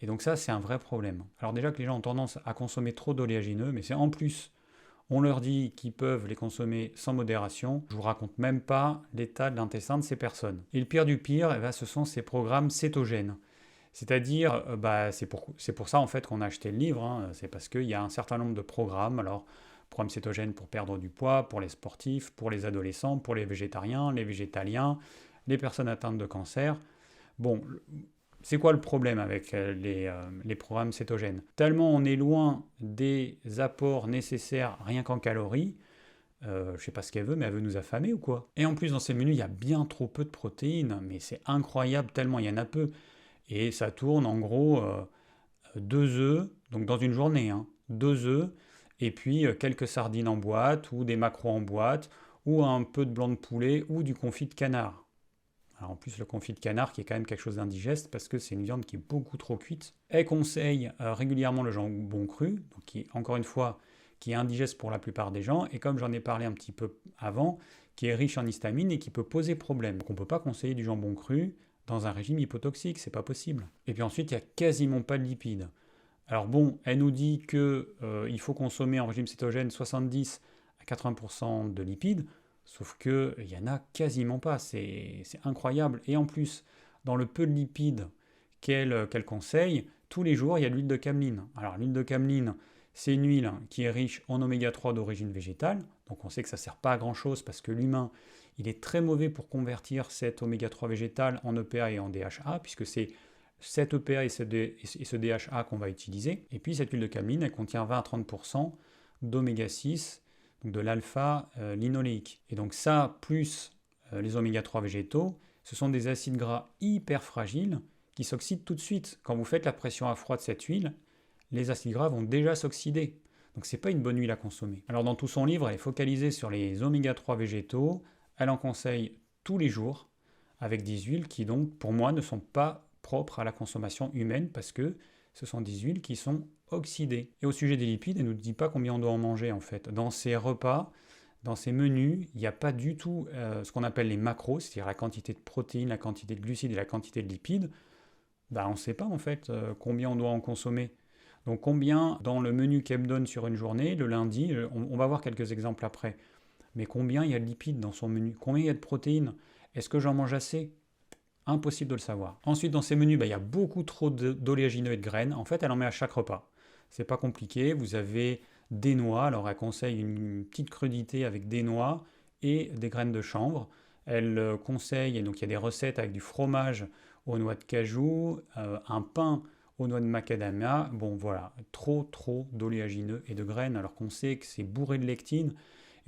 Et donc ça, c'est un vrai problème. Alors déjà que les gens ont tendance à consommer trop d'oléagineux, mais c'est en plus, on leur dit qu'ils peuvent les consommer sans modération. Je ne vous raconte même pas l'état de l'intestin de ces personnes. Et le pire du pire, eh bien, ce sont ces programmes cétogènes. C'est-à-dire, c'est pour ça en fait qu'on a acheté le livre, hein. C'est parce qu'il y a un certain nombre de programmes. Alors, programme cétogène pour perdre du poids, pour les sportifs, pour les adolescents, pour les végétariens, les végétaliens, les personnes atteintes de cancer. Bon, c'est quoi le problème avec les programmes cétogènes? Tellement on est loin des apports nécessaires rien qu'en calories, je ne sais pas ce qu'elle veut, mais elle veut nous affamer ou quoi? Et en plus, dans ces menus, il y a bien trop peu de protéines, mais c'est incroyable tellement il y en a peu. Et ça tourne en gros 2 œufs, donc dans une journée, hein, 2 œufs, et puis quelques sardines en boîte, ou des maquereaux en boîte, ou un peu de blanc de poulet, ou du confit de canard. Alors en plus, le confit de canard qui est quand même quelque chose d'indigeste parce que c'est une viande qui est beaucoup trop cuite. Elle conseille régulièrement le jambon cru, donc encore une fois, qui est indigeste pour la plupart des gens, et comme j'en ai parlé un petit peu avant, qui est riche en histamine et qui peut poser problème. Donc on ne peut pas conseiller du jambon cru dans un régime hypotoxique, c'est pas possible. Et puis ensuite, il n'y a quasiment pas de lipides. Alors bon, elle nous dit qu'il faut consommer en régime cétogène 70 à 80% de lipides. Sauf qu'il n'y en a quasiment pas, c'est incroyable. Et en plus, dans le peu de lipides qu'elle conseille, tous les jours, il y a de l'huile de cameline. Alors l'huile de cameline, c'est une huile qui est riche en oméga 3 d'origine végétale. Donc on sait que ça ne sert pas à grand-chose parce que l'humain, il est très mauvais pour convertir cet oméga 3 végétal en EPA et en DHA, puisque c'est cet EPA et ce DHA qu'on va utiliser. Et puis cette huile de cameline, elle contient 20 à 30% d'oméga 6, donc de l'alpha-linoléique. Et donc ça, plus les oméga 3 végétaux, ce sont des acides gras hyper fragiles qui s'oxydent tout de suite. Quand vous faites la pression à froid de cette huile, les acides gras vont déjà s'oxyder. Donc c'est pas une bonne huile à consommer. Alors dans tout son livre, elle est focalisée sur les oméga 3 végétaux. Elle en conseille tous les jours avec des huiles qui donc pour moi ne sont pas propres à la consommation humaine parce que ce sont des huiles qui sont oxydées. Et au sujet des lipides, elle ne nous dit pas combien on doit en manger en fait. Dans ses repas, dans ses menus, il n'y a pas du tout ce qu'on appelle les macros, c'est-à-dire la quantité de protéines, la quantité de glucides et la quantité de lipides. On ne sait pas en fait combien on doit en consommer. Donc combien dans le menu qu'elle me donne sur une journée, le lundi, on va voir quelques exemples après, mais combien il y a de lipides dans son menu, combien il y a de protéines, est-ce que j'en mange assez? Impossible de le savoir. Ensuite, dans ces menus, il y a beaucoup trop d'oléagineux et de graines. En fait, elle en met à chaque repas. C'est pas compliqué. Vous avez des noix. Alors, elle conseille une petite crudité avec des noix et des graines de chanvre. Elle conseille, et donc il y a des recettes avec du fromage aux noix de cajou, un pain aux noix de macadamia. Bon, voilà, trop d'oléagineux et de graines, alors qu'on sait que c'est bourré de lectine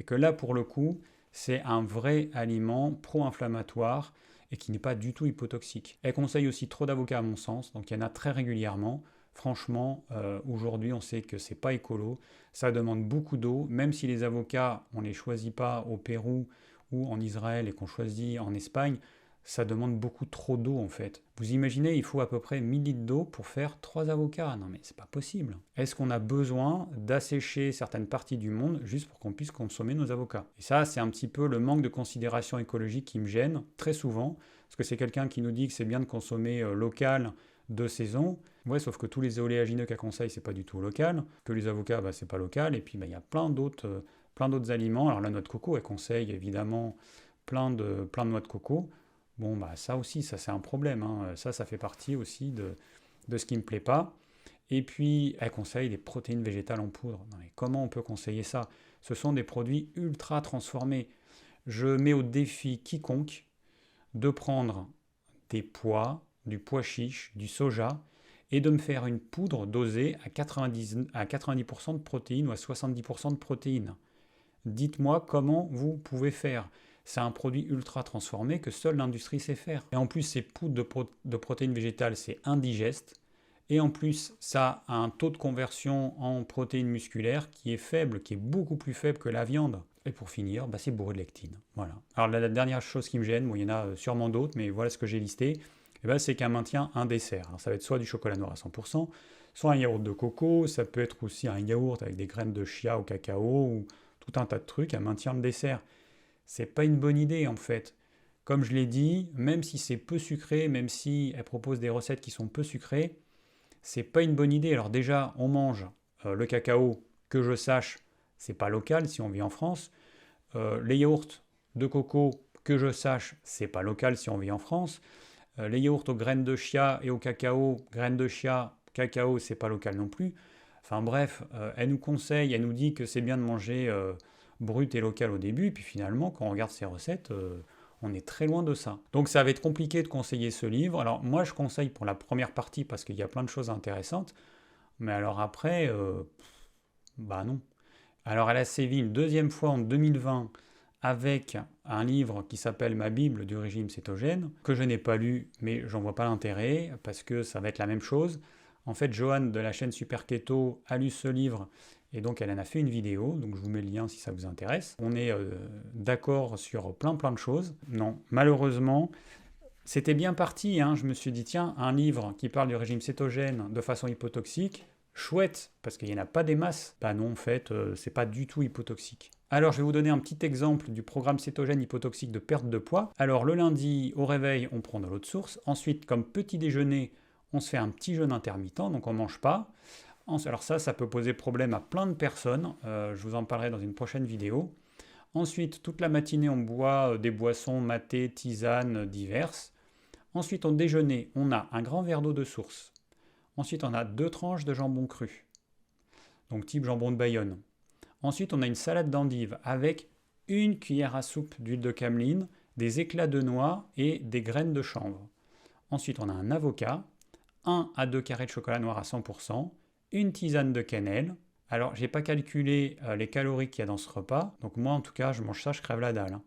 et que là, pour le coup, c'est un vrai aliment pro-inflammatoire et qui n'est pas du tout hypotoxique. Elle conseille aussi trop d'avocats à mon sens, donc il y en a très régulièrement. Franchement, aujourd'hui, on sait que c'est pas écolo, ça demande beaucoup d'eau, même si les avocats, on les choisit pas au Pérou ou en Israël et qu'on choisit en Espagne, ça demande beaucoup trop d'eau en fait. Vous imaginez, il faut à peu près 1000 litres d'eau pour faire 3 avocats. Non mais c'est pas possible. Est-ce qu'on a besoin d'assécher certaines parties du monde juste pour qu'on puisse consommer nos avocats? Et ça, c'est un petit peu le manque de considération écologique qui me gêne très souvent, parce que c'est quelqu'un qui nous dit que c'est bien de consommer local de saison. Ouais, sauf que tous les oléagineux qu'elle conseille, c'est pas du tout local. Que les avocats, c'est pas local. Et puis il y a plein d'autres aliments. Alors la noix de coco, elle conseille évidemment plein de noix de coco. Bon, ça aussi, ça c'est un problème, hein. Ça fait partie aussi de ce qui ne me plaît pas. Et puis, elle conseille des protéines végétales en poudre. Non, mais comment on peut conseiller ça? Ce sont des produits ultra transformés. Je mets au défi quiconque de prendre des pois, du pois chiche, du soja, et de me faire une poudre dosée à 90% de protéines ou à 70% de protéines. Dites-moi comment vous pouvez faire. C'est un produit ultra transformé que seule l'industrie sait faire. Et en plus, ces poudres de protéines végétales, c'est indigeste. Et en plus, ça a un taux de conversion en protéines musculaires qui est faible, qui est beaucoup plus faible que la viande. Et pour finir, c'est bourré de lectine. Voilà. Alors la dernière chose qui me gêne, il y en a sûrement d'autres, mais voilà ce que j'ai listé, eh ben, c'est qu'elle maintient un dessert. Alors, ça va être soit du chocolat noir à 100%, soit un yaourt de coco, ça peut être aussi un yaourt avec des graines de chia au cacao, ou tout un tas de trucs, elle maintient le dessert. C'est pas une bonne idée en fait. Comme je l'ai dit, même si c'est peu sucré, même si elle propose des recettes qui sont peu sucrées, c'est pas une bonne idée. Alors déjà, on mange le cacao, que je sache, c'est pas local si on vit en France. Les yaourts de coco, que je sache, c'est pas local si on vit en France. Les yaourts aux graines de chia et au cacao, graines de chia, cacao, c'est pas local non plus. Enfin bref, elle nous conseille, elle nous dit que c'est bien de manger brut et local au début, puis finalement, quand on regarde ses recettes, on est très loin de ça. Donc ça va être compliqué de conseiller ce livre. Alors moi, je conseille pour la première partie parce qu'il y a plein de choses intéressantes, mais alors après, bah non. Alors elle a sévi une deuxième fois en 2020 avec un livre qui s'appelle Ma Bible du régime cétogène, que je n'ai pas lu, mais j'en vois pas l'intérêt, parce que ça va être la même chose. En fait, Joanne de la chaîne Super Keto a lu ce livre, et donc elle en a fait une vidéo, donc je vous mets le lien si ça vous intéresse. On est d'accord sur plein de choses. Non, malheureusement, c'était bien parti, hein. Je me suis dit, tiens, un livre qui parle du régime cétogène de façon hypotoxique, chouette, parce qu'il n'y en a pas des masses. Bah non, en fait, c'est pas du tout hypotoxique. Alors, je vais vous donner un petit exemple du programme cétogène hypotoxique de perte de poids. Alors, le lundi, au réveil, on prend de l'eau de source. Ensuite, comme petit déjeuner, on se fait un petit jeûne intermittent, donc on ne mange pas. Alors ça peut poser problème à plein de personnes. Je vous en parlerai dans une prochaine vidéo. Ensuite, toute la matinée, on boit des boissons matées, tisanes diverses. Ensuite, au déjeuner, on a un grand verre d'eau de source. Ensuite, on a 2 tranches de jambon cru, donc type jambon de Bayonne. Ensuite, on a une salade d'endive avec une cuillère à soupe d'huile de cameline, des éclats de noix et des graines de chanvre. Ensuite, on a un avocat, 1 à 2 carrés de chocolat noir à 100%, une tisane de cannelle. Alors, j'ai pas calculé les calories qu'il y a dans ce repas, donc moi en tout cas, je mange ça, je crève la dalle, hein.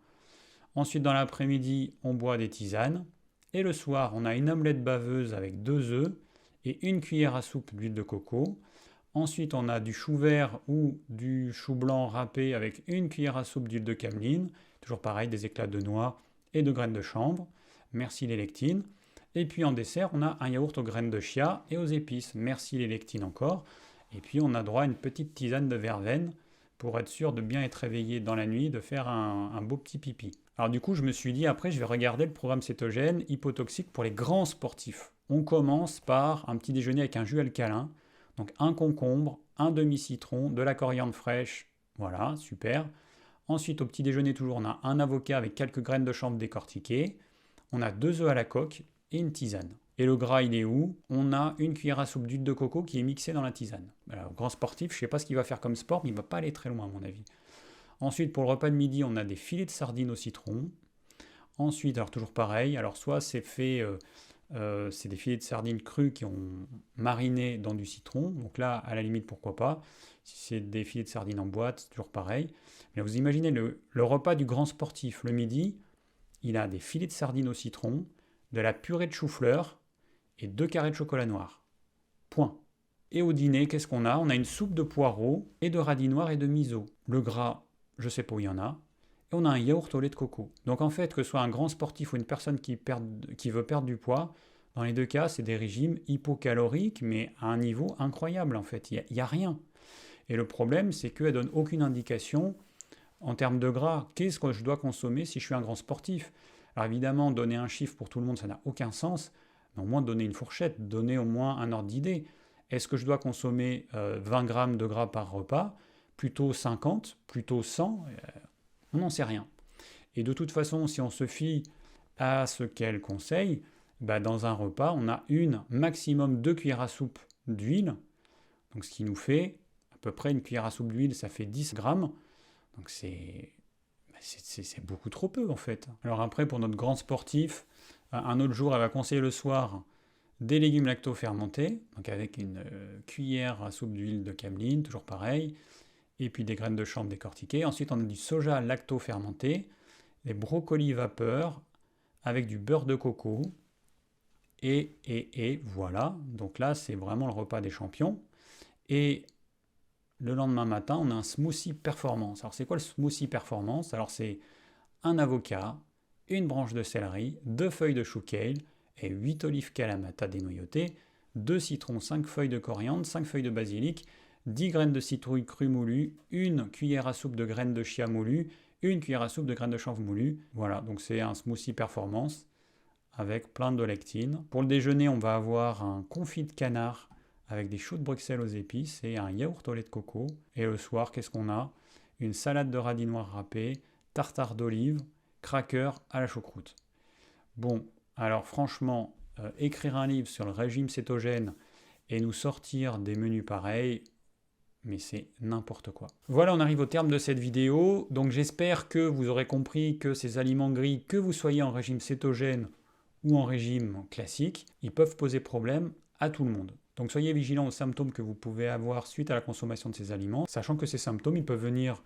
Ensuite, dans l'après-midi, on boit des tisanes. Et le soir, on a une omelette baveuse avec 2 œufs et une cuillère à soupe d'huile de coco. Ensuite, on a du chou vert ou du chou blanc râpé avec une cuillère à soupe d'huile de cameline. Toujours pareil, des éclats de noix et de graines de chanvre. Merci les lectines. Et puis en dessert, on a un yaourt aux graines de chia et aux épices. Merci les lectines encore. Et puis on a droit à une petite tisane de verveine pour être sûr de bien être réveillé dans la nuit, de faire un beau petit pipi. Alors du coup, je me suis dit, après, je vais regarder le programme cétogène hypotoxique pour les grands sportifs. On commence par un petit déjeuner avec un jus alcalin, donc un concombre, un demi-citron, de la coriandre fraîche, voilà, super. Ensuite, au petit déjeuner, toujours, on a un avocat avec quelques graines de chanvre décortiquées, on a 2 œufs à la coque et une tisane. Et le gras, il est où? On a une cuillère à soupe d'huile de coco qui est mixée dans la tisane. Alors, grand sportif, je ne sais pas ce qu'il va faire comme sport, mais il ne va pas aller très loin à mon avis. Ensuite, pour le repas de midi, on a des filets de sardines au citron. Ensuite, alors toujours pareil, alors soit c'est fait, c'est des filets de sardines crues qui ont mariné dans du citron. Donc là, à la limite, pourquoi pas. Si c'est des filets de sardines en boîte, c'est toujours pareil. Mais vous imaginez le repas du grand sportif le midi, il a des filets de sardines au citron, de la purée de chou-fleur et 2 carrés de chocolat noir. Point. Et au dîner, qu'est-ce qu'on a? On a une soupe de poireaux et de radis noirs et de miso. Le gras, je sais pas où il y en a. Et on a un yaourt au lait de coco. Donc en fait, que ce soit un grand sportif ou une personne qui veut perdre du poids, dans les deux cas, c'est des régimes hypocaloriques, mais à un niveau incroyable en fait. Il n'y a rien. Et le problème, c'est qu'elle ne donne aucune indication en termes de gras. Qu'est-ce que je dois consommer si je suis un grand sportif? Alors évidemment, donner un chiffre pour tout le monde, ça n'a aucun sens. Mais au moins donner une fourchette, donner au moins un ordre d'idée. Est-ce que je dois consommer 20 grammes de gras par repas? Plutôt 50? Plutôt 100? On n'en sait rien. Et de toute façon, si on se fie à ce qu'elle conseille, bah dans un repas, on a maximum 2 cuillères à soupe d'huile. Donc ce qui nous fait à peu près une cuillère à soupe d'huile, ça fait 10 grammes. Donc c'est beaucoup trop peu en fait. Alors après, pour notre grand sportif, un autre jour, elle va conseiller le soir des légumes lacto-fermentés, donc avec une cuillère à soupe d'huile de cameline, toujours pareil, et puis des graines de chanvre décortiquées. Ensuite, on a du soja lacto-fermenté, des brocolis vapeur, avec du beurre de coco, et voilà. Donc là, c'est vraiment le repas des champions. Et le lendemain matin, on a un smoothie performance. Alors c'est quoi le smoothie performance? Alors c'est un avocat, une branche de céleri, 2 feuilles de chou kale et 8 olives Kalamata dénoyautées, 2 citrons, 5 feuilles de coriandre, 5 feuilles de basilic, 10 graines de citrouille crues moulues, 1 cuillère à soupe de graines de chia moulues, 1 cuillère à soupe de graines de chanvre moulues. Voilà, donc c'est un smoothie performance avec plein de lectine. Pour le déjeuner, on va avoir un confit de canard avec des choux de Bruxelles aux épices et un yaourt au lait de coco. Et le soir, qu'est-ce qu'on a? Une salade de radis noirs râpés, tartare d'olive, crackers à la choucroute. Bon, alors franchement, écrire un livre sur le régime cétogène et nous sortir des menus pareils, mais c'est n'importe quoi. Voilà, on arrive au terme de cette vidéo. Donc j'espère que vous aurez compris que ces aliments gris, que vous soyez en régime cétogène ou en régime classique, ils peuvent poser problème à tout le monde. Donc soyez vigilants aux symptômes que vous pouvez avoir suite à la consommation de ces aliments, sachant que ces symptômes, ils peuvent venir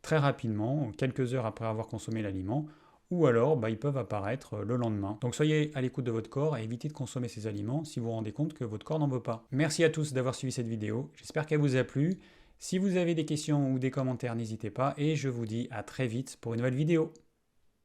très rapidement, quelques heures après avoir consommé l'aliment, ou alors ils peuvent apparaître le lendemain. Donc soyez à l'écoute de votre corps et évitez de consommer ces aliments si vous vous rendez compte que votre corps n'en veut pas. Merci à tous d'avoir suivi cette vidéo, j'espère qu'elle vous a plu. Si vous avez des questions ou des commentaires, n'hésitez pas, et je vous dis à très vite pour une nouvelle vidéo.